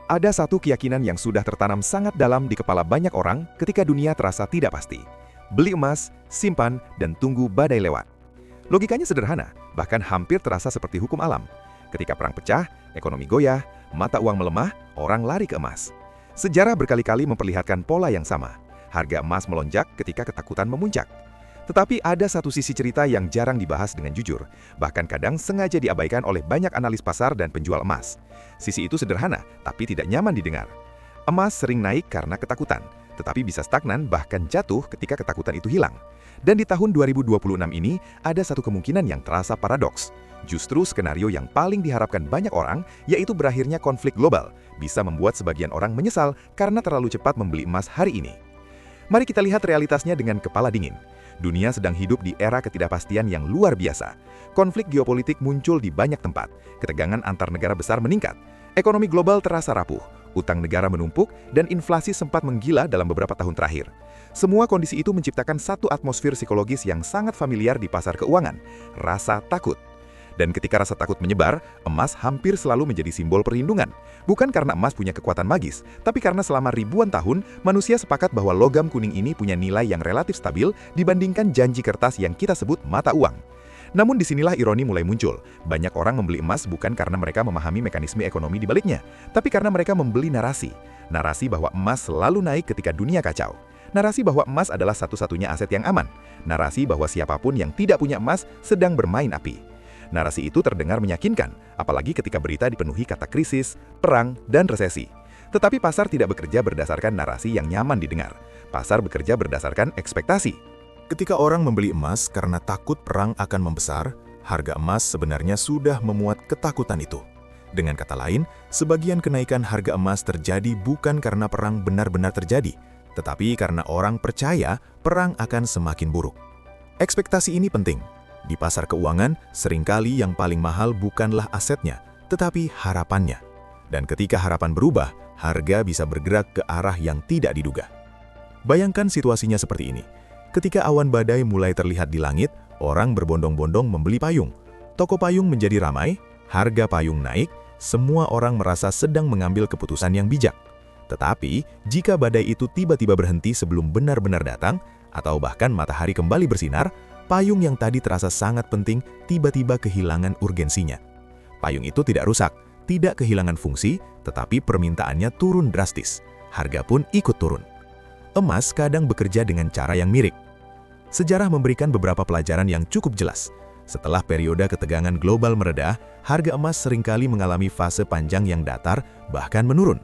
Ada satu keyakinan yang sudah tertanam sangat dalam di kepala banyak orang ketika dunia terasa tidak pasti. Beli emas, simpan, dan tunggu badai lewat. Logikanya sederhana, bahkan hampir terasa seperti hukum alam. Ketika perang pecah, ekonomi goyah, mata uang melemah, orang lari ke emas. Sejarah berkali-kali memperlihatkan pola yang sama. Harga emas melonjak ketika ketakutan memuncak. Tetapi ada satu sisi cerita yang jarang dibahas dengan jujur, bahkan kadang sengaja diabaikan oleh banyak analis pasar dan penjual emas. Sisi itu sederhana, tapi tidak nyaman didengar. Emas sering naik karena ketakutan, tetapi bisa stagnan bahkan jatuh ketika ketakutan itu hilang. Dan di tahun 2026 ini, ada satu kemungkinan yang terasa paradoks. Justru skenario yang paling diharapkan banyak orang, yaitu berakhirnya konflik global, bisa membuat sebagian orang menyesal karena terlalu cepat membeli emas hari ini. Mari kita lihat realitasnya dengan kepala dingin. Dunia sedang hidup di era ketidakpastian yang luar biasa. Konflik geopolitik muncul di banyak tempat. Ketegangan antar negara besar meningkat. Ekonomi global terasa rapuh. Utang negara menumpuk dan inflasi sempat menggila dalam beberapa tahun terakhir. Semua kondisi itu menciptakan satu atmosfer psikologis yang sangat familiar di pasar keuangan. Rasa takut. Dan ketika rasa takut menyebar, emas hampir selalu menjadi simbol perlindungan. Bukan karena emas punya kekuatan magis, tapi karena selama ribuan tahun, manusia sepakat bahwa logam kuning ini punya nilai yang relatif stabil dibandingkan janji kertas yang kita sebut mata uang. Namun disinilah ironi mulai muncul. Banyak orang membeli emas bukan karena mereka memahami mekanisme ekonomi di baliknya, tapi karena mereka membeli narasi. Narasi bahwa emas selalu naik ketika dunia kacau. Narasi bahwa emas adalah satu-satunya aset yang aman. Narasi bahwa siapapun yang tidak punya emas sedang bermain api. Narasi itu terdengar meyakinkan, apalagi ketika berita dipenuhi kata krisis, perang, dan resesi. Tetapi pasar tidak bekerja berdasarkan narasi yang nyaman didengar. Pasar bekerja berdasarkan ekspektasi. Ketika orang membeli emas karena takut perang akan membesar, harga emas sebenarnya sudah memuat ketakutan itu. Dengan kata lain, sebagian kenaikan harga emas terjadi bukan karena perang benar-benar terjadi, tetapi karena orang percaya perang akan semakin buruk. Ekspektasi ini penting. Di pasar keuangan, seringkali yang paling mahal bukanlah asetnya, tetapi harapannya. Dan ketika harapan berubah, harga bisa bergerak ke arah yang tidak diduga. Bayangkan situasinya seperti ini. Ketika awan badai mulai terlihat di langit, orang berbondong-bondong membeli payung. Toko payung menjadi ramai, harga payung naik, semua orang merasa sedang mengambil keputusan yang bijak. Tetapi, jika badai itu tiba-tiba berhenti sebelum benar-benar datang, atau bahkan matahari kembali bersinar, payung yang tadi terasa sangat penting tiba-tiba kehilangan urgensinya. Payung itu tidak rusak, tidak kehilangan fungsi, tetapi permintaannya turun drastis. Harga pun ikut turun. Emas kadang bekerja dengan cara yang mirip. Sejarah memberikan beberapa pelajaran yang cukup jelas. Setelah periode ketegangan global mereda, harga emas seringkali mengalami fase panjang yang datar, bahkan menurun.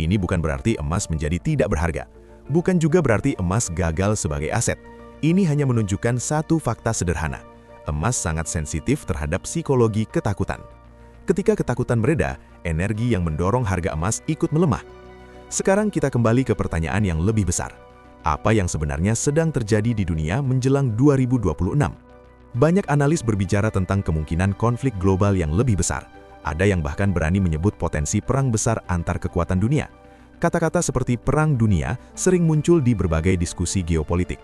Ini bukan berarti emas menjadi tidak berharga. Bukan juga berarti emas gagal sebagai aset. Ini hanya menunjukkan satu fakta sederhana. Emas sangat sensitif terhadap psikologi ketakutan. Ketika ketakutan mereda, energi yang mendorong harga emas ikut melemah. Sekarang kita kembali ke pertanyaan yang lebih besar. Apa yang sebenarnya sedang terjadi di dunia menjelang 2026? Banyak analis berbicara tentang kemungkinan konflik global yang lebih besar. Ada yang bahkan berani menyebut potensi perang besar antar kekuatan dunia. Kata-kata seperti perang dunia sering muncul di berbagai diskusi geopolitik.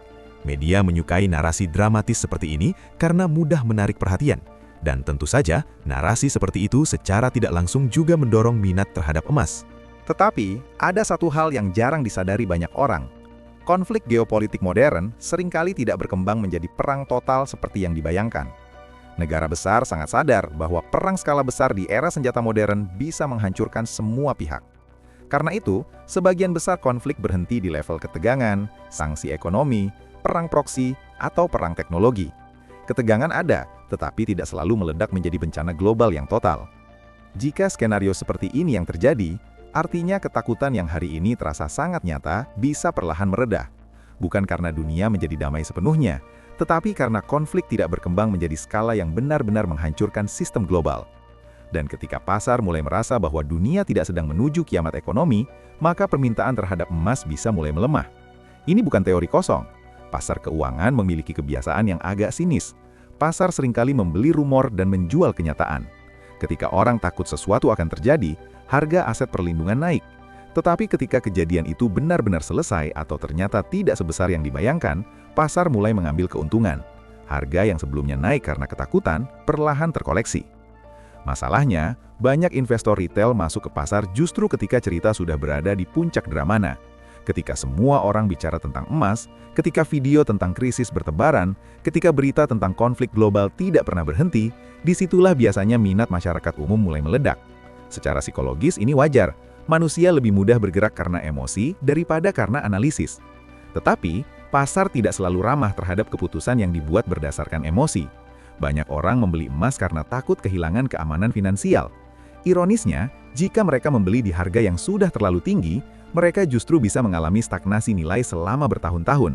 Media menyukai narasi dramatis seperti ini karena mudah menarik perhatian. Dan tentu saja, narasi seperti itu secara tidak langsung juga mendorong minat terhadap emas. Tetapi, ada satu hal yang jarang disadari banyak orang. Konflik geopolitik modern seringkali tidak berkembang menjadi perang total seperti yang dibayangkan. Negara besar sangat sadar bahwa perang skala besar di era senjata modern bisa menghancurkan semua pihak. Karena itu, sebagian besar konflik berhenti di level ketegangan, sanksi ekonomi, perang proksi, atau perang teknologi. Ketegangan ada, tetapi tidak selalu meledak menjadi bencana global yang total. Jika skenario seperti ini yang terjadi, artinya ketakutan yang hari ini terasa sangat nyata bisa perlahan mereda. Bukan karena dunia menjadi damai sepenuhnya, tetapi karena konflik tidak berkembang menjadi skala yang benar-benar menghancurkan sistem global. Dan ketika pasar mulai merasa bahwa dunia tidak sedang menuju kiamat ekonomi, maka permintaan terhadap emas bisa mulai melemah. Ini bukan teori kosong. Pasar keuangan memiliki kebiasaan yang agak sinis. Pasar seringkali membeli rumor dan menjual kenyataan. Ketika orang takut sesuatu akan terjadi, harga aset perlindungan naik. Tetapi ketika kejadian itu benar-benar selesai atau ternyata tidak sebesar yang dibayangkan, pasar mulai mengambil keuntungan. Harga yang sebelumnya naik karena ketakutan, perlahan terkoleksi. Masalahnya, banyak investor retail masuk ke pasar justru ketika cerita sudah berada di puncak dramana. Ketika semua orang bicara tentang emas, ketika video tentang krisis bertebaran, ketika berita tentang konflik global tidak pernah berhenti, disitulah biasanya minat masyarakat umum mulai meledak. Secara psikologis ini wajar, manusia lebih mudah bergerak karena emosi daripada karena analisis. Tetapi, pasar tidak selalu ramah terhadap keputusan yang dibuat berdasarkan emosi. Banyak orang membeli emas karena takut kehilangan keamanan finansial. Ironisnya, jika mereka membeli di harga yang sudah terlalu tinggi, mereka justru bisa mengalami stagnasi nilai selama bertahun-tahun.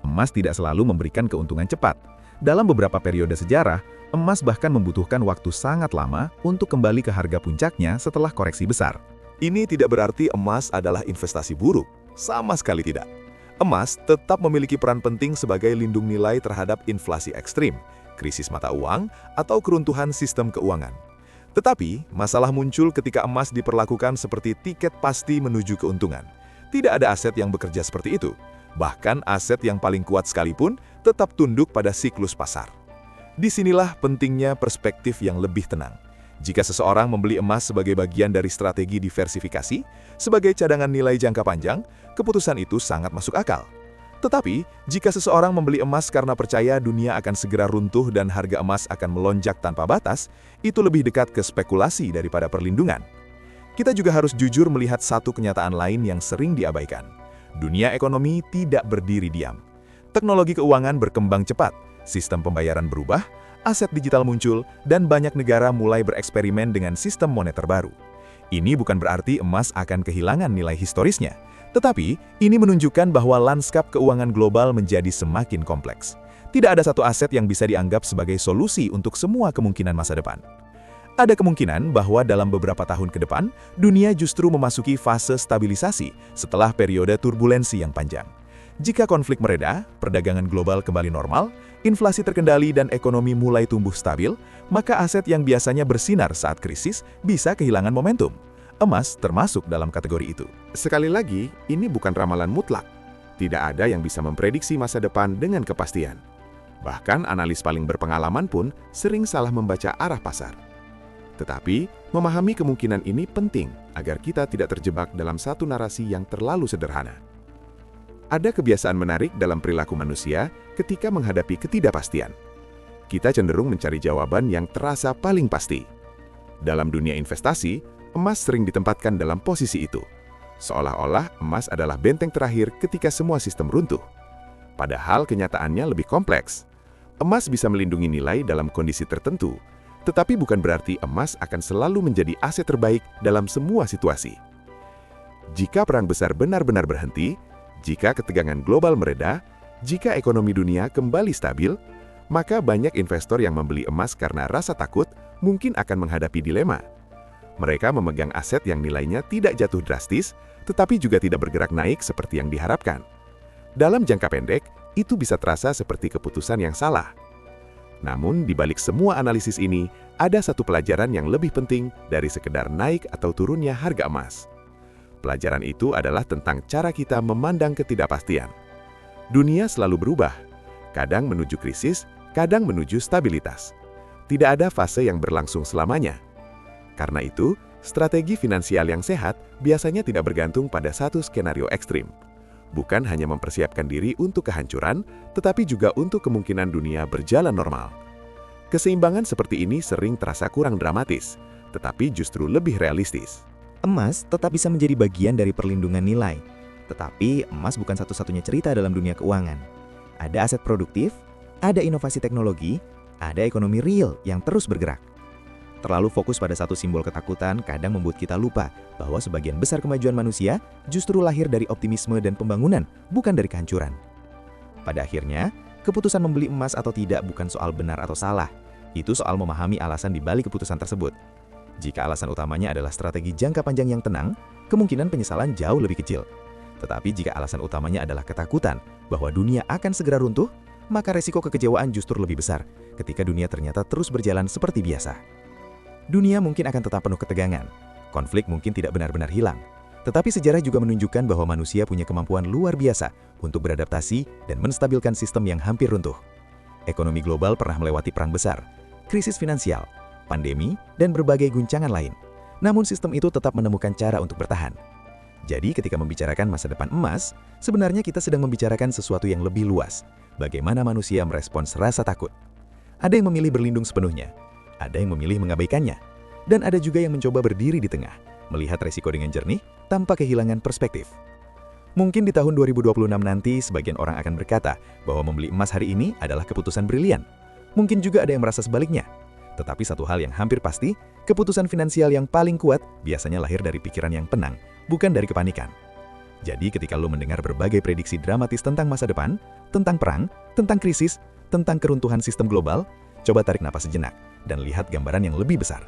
Emas tidak selalu memberikan keuntungan cepat. Dalam beberapa periode sejarah, emas bahkan membutuhkan waktu sangat lama untuk kembali ke harga puncaknya setelah koreksi besar. Ini tidak berarti emas adalah investasi buruk. Sama sekali tidak. Emas tetap memiliki peran penting sebagai lindung nilai terhadap inflasi ekstrim, krisis mata uang, atau keruntuhan sistem keuangan. Tetapi, masalah muncul ketika emas diperlakukan seperti tiket pasti menuju keuntungan. Tidak ada aset yang bekerja seperti itu. Bahkan aset yang paling kuat sekalipun tetap tunduk pada siklus pasar. Disinilah pentingnya perspektif yang lebih tenang. Jika seseorang membeli emas sebagai bagian dari strategi diversifikasi, sebagai cadangan nilai jangka panjang, keputusan itu sangat masuk akal. Tetapi, jika seseorang membeli emas karena percaya dunia akan segera runtuh dan harga emas akan melonjak tanpa batas, itu lebih dekat ke spekulasi daripada perlindungan. Kita juga harus jujur melihat satu kenyataan lain yang sering diabaikan. Dunia ekonomi tidak berdiri diam. Teknologi keuangan berkembang cepat, sistem pembayaran berubah, aset digital muncul, dan banyak negara mulai bereksperimen dengan sistem moneter baru. Ini bukan berarti emas akan kehilangan nilai historisnya. Tetapi, ini menunjukkan bahwa lanskap keuangan global menjadi semakin kompleks. Tidak ada satu aset yang bisa dianggap sebagai solusi untuk semua kemungkinan masa depan. Ada kemungkinan bahwa dalam beberapa tahun ke depan, dunia justru memasuki fase stabilisasi setelah periode turbulensi yang panjang. Jika konflik mereda, perdagangan global kembali normal, inflasi terkendali dan ekonomi mulai tumbuh stabil, maka aset yang biasanya bersinar saat krisis bisa kehilangan momentum. Emas termasuk dalam kategori itu. Sekali lagi, ini bukan ramalan mutlak. Tidak ada yang bisa memprediksi masa depan dengan kepastian. Bahkan analis paling berpengalaman pun sering salah membaca arah pasar. Tetapi, memahami kemungkinan ini penting agar kita tidak terjebak dalam satu narasi yang terlalu sederhana. Ada kebiasaan menarik dalam perilaku manusia ketika menghadapi ketidakpastian. Kita cenderung mencari jawaban yang terasa paling pasti. Dalam dunia investasi, emas sering ditempatkan dalam posisi itu. Seolah-olah emas adalah benteng terakhir ketika semua sistem runtuh. Padahal kenyataannya lebih kompleks. Emas bisa melindungi nilai dalam kondisi tertentu, tetapi bukan berarti emas akan selalu menjadi aset terbaik dalam semua situasi. Jika perang besar benar-benar berhenti, jika ketegangan global mereda, jika ekonomi dunia kembali stabil, maka banyak investor yang membeli emas karena rasa takut mungkin akan menghadapi dilema. Mereka memegang aset yang nilainya tidak jatuh drastis, tetapi juga tidak bergerak naik seperti yang diharapkan. Dalam jangka pendek, itu bisa terasa seperti keputusan yang salah. Namun, di balik semua analisis ini, ada satu pelajaran yang lebih penting dari sekedar naik atau turunnya harga emas. Pelajaran itu adalah tentang cara kita memandang ketidakpastian. Dunia selalu berubah, kadang menuju krisis, kadang menuju stabilitas. Tidak ada fase yang berlangsung selamanya. Karena itu, strategi finansial yang sehat biasanya tidak bergantung pada satu skenario ekstrim. Bukan hanya mempersiapkan diri untuk kehancuran, tetapi juga untuk kemungkinan dunia berjalan normal. Keseimbangan seperti ini sering terasa kurang dramatis, tetapi justru lebih realistis. Emas tetap bisa menjadi bagian dari perlindungan nilai. Tetapi emas bukan satu-satunya cerita dalam dunia keuangan. Ada aset produktif, ada inovasi teknologi, ada ekonomi real yang terus bergerak. Terlalu fokus pada satu simbol ketakutan kadang membuat kita lupa bahwa sebagian besar kemajuan manusia justru lahir dari optimisme dan pembangunan, bukan dari kehancuran. Pada akhirnya, keputusan membeli emas atau tidak bukan soal benar atau salah. Itu soal memahami alasan di balik keputusan tersebut. Jika alasan utamanya adalah strategi jangka panjang yang tenang, kemungkinan penyesalan jauh lebih kecil. Tetapi jika alasan utamanya adalah ketakutan bahwa dunia akan segera runtuh, maka resiko kekecewaan justru lebih besar ketika dunia ternyata terus berjalan seperti biasa. Dunia mungkin akan tetap penuh ketegangan, konflik mungkin tidak benar-benar hilang. Tetapi sejarah juga menunjukkan bahwa manusia punya kemampuan luar biasa untuk beradaptasi dan menstabilkan sistem yang hampir runtuh. Ekonomi global pernah melewati perang besar, krisis finansial, pandemi, dan berbagai guncangan lain. Namun sistem itu tetap menemukan cara untuk bertahan. Jadi ketika membicarakan masa depan emas, sebenarnya kita sedang membicarakan sesuatu yang lebih luas. Bagaimana manusia merespons rasa takut. Ada yang memilih berlindung sepenuhnya, ada yang memilih mengabaikannya, dan ada juga yang mencoba berdiri di tengah, melihat resiko dengan jernih tanpa kehilangan perspektif. Mungkin di tahun 2026 nanti, sebagian orang akan berkata bahwa membeli emas hari ini adalah keputusan brilian. Mungkin juga ada yang merasa sebaliknya. Tetapi satu hal yang hampir pasti, keputusan finansial yang paling kuat biasanya lahir dari pikiran yang tenang, bukan dari kepanikan. Jadi ketika lo mendengar berbagai prediksi dramatis tentang masa depan, tentang perang, tentang krisis, tentang keruntuhan sistem global, coba tarik napas sejenak dan lihat gambaran yang lebih besar.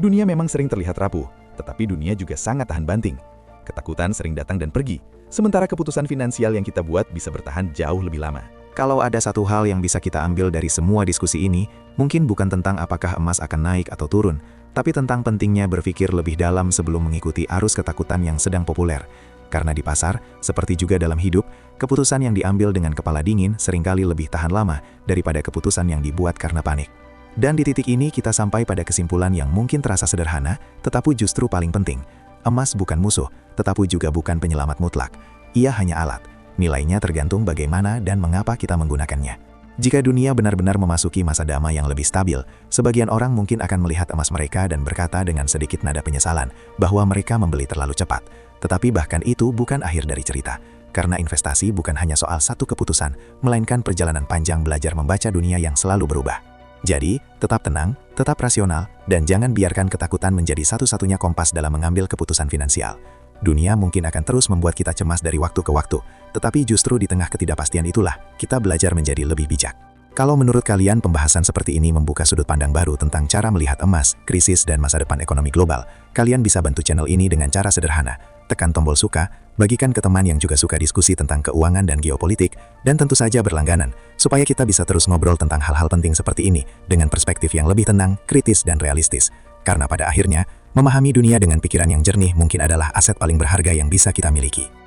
Dunia memang sering terlihat rapuh, tetapi dunia juga sangat tahan banting. Ketakutan sering datang dan pergi, sementara keputusan finansial yang kita buat bisa bertahan jauh lebih lama. Kalau ada satu hal yang bisa kita ambil dari semua diskusi ini, mungkin bukan tentang apakah emas akan naik atau turun, tapi tentang pentingnya berpikir lebih dalam sebelum mengikuti arus ketakutan yang sedang populer. Karena di pasar, seperti juga dalam hidup, keputusan yang diambil dengan kepala dingin seringkali lebih tahan lama daripada keputusan yang dibuat karena panik. Dan di titik ini kita sampai pada kesimpulan yang mungkin terasa sederhana, tetapi justru paling penting. Emas bukan musuh, tetapi juga bukan penyelamat mutlak. Ia hanya alat. Nilainya tergantung bagaimana dan mengapa kita menggunakannya. Jika dunia benar-benar memasuki masa damai yang lebih stabil, sebagian orang mungkin akan melihat emas mereka dan berkata dengan sedikit nada penyesalan bahwa mereka membeli terlalu cepat. Tetapi bahkan itu bukan akhir dari cerita. Karena investasi bukan hanya soal satu keputusan, melainkan perjalanan panjang belajar membaca dunia yang selalu berubah. Jadi, tetap tenang, tetap rasional, dan jangan biarkan ketakutan menjadi satu-satunya kompas dalam mengambil keputusan finansial. Dunia mungkin akan terus membuat kita cemas dari waktu ke waktu, tetapi justru di tengah ketidakpastian itulah kita belajar menjadi lebih bijak. Kalau menurut kalian pembahasan seperti ini membuka sudut pandang baru tentang cara melihat emas, krisis, dan masa depan ekonomi global, kalian bisa bantu channel ini dengan cara sederhana. Tekan tombol suka, bagikan ke teman yang juga suka diskusi tentang keuangan dan geopolitik, dan tentu saja berlangganan, supaya kita bisa terus ngobrol tentang hal-hal penting seperti ini dengan perspektif yang lebih tenang, kritis, dan realistis. Karena pada akhirnya, memahami dunia dengan pikiran yang jernih mungkin adalah aset paling berharga yang bisa kita miliki.